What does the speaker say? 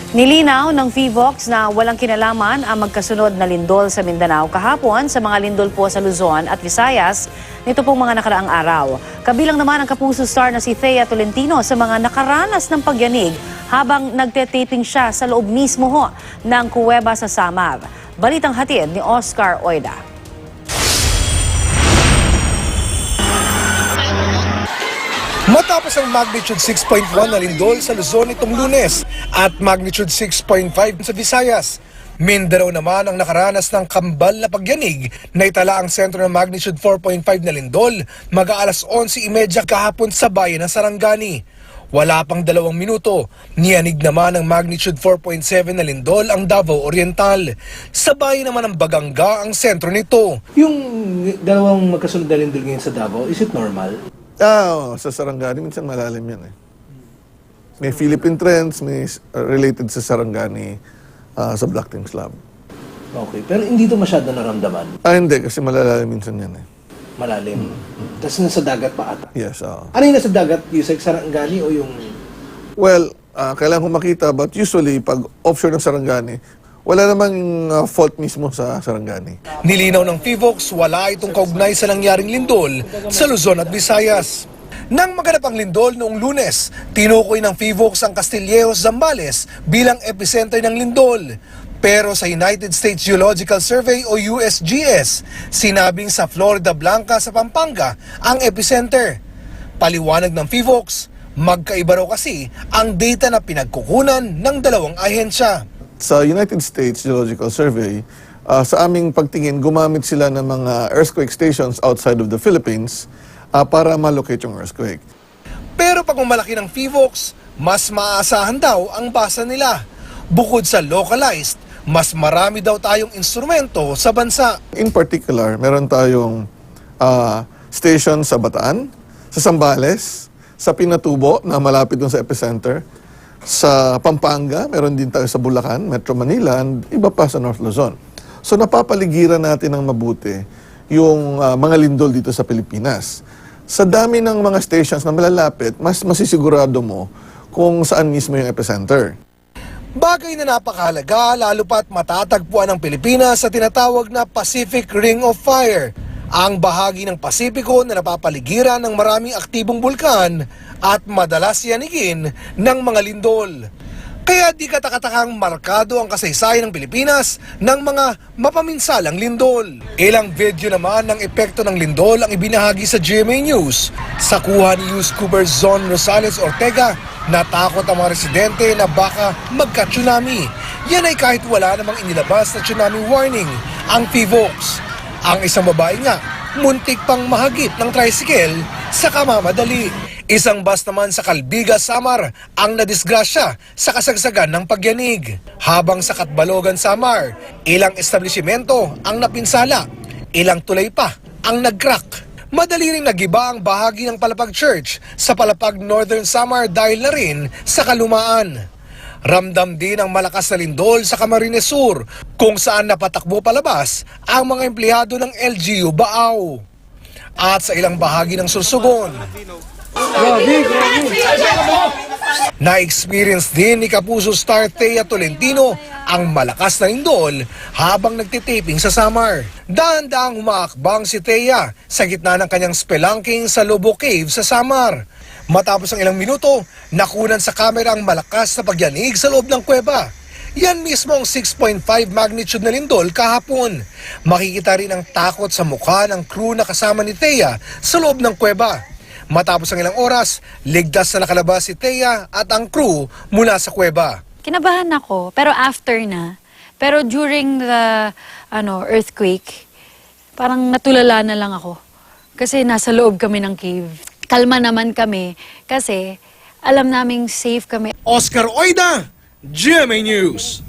Nilinaw ng PHIVOLCS na walang kinalaman ang magkasunod na lindol sa Mindanao kahapon sa mga lindol po sa Luzon at Visayas nito pong mga nakaraang araw. Kabilang naman ang Kapuso star na si Thea Tolentino sa mga nakaranas ng pagyanig habang nagte-taping siya sa loob mismo ng kuweba sa Samar. Balitang hatid ni Oscar Oida. Matapos ang magnitude 6.1 na lindol sa Luzon itong Lunes at magnitude 6.5 sa Visayas, Mindanao naman ang nakaranas ng kambal na pagyanig na itala ang sentro ng magnitude 4.5 na lindol mag-aalas 11:30 kahapon sa bayan ng Sarangani. Wala pang 2 minuto, niyanig naman ng magnitude 4.7 na lindol ang Davao Oriental. Sa bayan naman ng Baganga ang sentro nito. Yung dalawang magkasunod na lindol ngayon sa Davao, is it normal? Sa Sarangani, minsan malalim yan eh. May Philippine trends, may related sa Sarangani sa Blackting Slab. Okay, pero hindi ito masyado naramdaman. Hindi, kasi malalalim minsan yan eh. Malalim. Tapos nasa dagat pa ata. Yes, oo. Ano yung nasa dagat? Yung sa Sarangani o yung... Well, kailangan ko makita, but usually, pag offshore ng Sarangani, wala namang fault mismo sa Sarangani. Nilinaw ng PHIVOLCS, wala itong kaugnay sa nangyaring lindol sa Luzon at Visayas. Nang maganap ang lindol noong Lunes, tinukoy ng PHIVOLCS ang Castillejos, Zambales bilang epicenter ng lindol. Pero sa United States Geological Survey o USGS, sinabing sa Florida Blanca sa Pampanga ang epicenter. Paliwanag ng PHIVOLCS, magkaiba raw kasi ang data na pinagkukunan ng dalawang ahensya. Sa United States Geological Survey, sa aming pagtingin, gumamit sila ng mga earthquake stations outside of the Philippines para malocate yung earthquake. Pero pag mamalaki ng PHIVOLCS, mas maaasahan daw ang basa nila. Bukod sa localized, mas marami daw tayong instrumento sa bansa. In particular, meron tayong station sa Bataan, sa Zambales, sa Pinatubo na malapit dun sa epicenter, sa Pampanga, meron din tayo sa Bulacan, Metro Manila, and iba pa sa North Luzon. So napapaligiran natin ng mabuti yung mga lindol dito sa Pilipinas. Sa dami ng mga stations na malalapit, mas masisigurado mo kung saan mismo yung epicenter. Bagay na napakahalaga lalo pat matatagpuan ng Pilipinas sa tinatawag na Pacific Ring of Fire, ang bahagi ng Pasipiko na napapaligiran ng maraming aktibong bulkan at madalas yanigin ng mga lindol. Kaya di katakatakang markado ang kasaysayan ng Pilipinas ng mga mapaminsalang lindol. Ilang video naman ng epekto ng lindol ang ibinahagi sa GMA News. Sa kuha ni News Cooper Zon Rosales Ortega, natakot ang mga residente na baka magka-tsunami. Yan ay kahit wala namang inilabas na tsunami warning ang PHIVOLCS. Ang isang babae nga, muntik pang mahagip ng tricycle sa kamamadali. Isang bus naman sa Calbiga, Samar ang nadisgrasya sa kasagsagan ng pagyanig. Habang sa Katbalogan, Samar, ilang establishmento ang napinsala, ilang tulay pa ang nag-crack. Madali ring nagiba ang bahagi ng Palapag Church sa Palapag, Northern Samar dahil na rin sa kalumaan. Ramdam din ang malakas na lindol sa Camarines Sur kung saan napatakbo palabas ang mga empleyado ng LGU Baaw. At sa ilang bahagi ng Sursugon, na-experience din ni Kapuso star Thea Tolentino ang malakas na lindol habang nagtitaping sa Samar. Dahan-dahang humaakbang si Thea sa gitna ng kanyang spelunking sa Lobo Cave sa Samar. Matapos ang ilang minuto, nakunan sa kamera ang malakas na pagyanig sa loob ng kuweba. Yan mismo ang 6.5 magnitude na lindol kahapon. Makikita rin ang takot sa mukha ng crew na kasama ni Thea sa loob ng kuweba. Matapos ang ilang oras, ligtas na nakalabas si Thea at ang crew mula sa kuweba. Kinabahan ako, pero after na. Pero during the earthquake, parang natulala na lang ako. Kasi nasa loob kami ng cave. Kalma naman kami kasi alam naming safe kami. Oscar Oida, GMA News.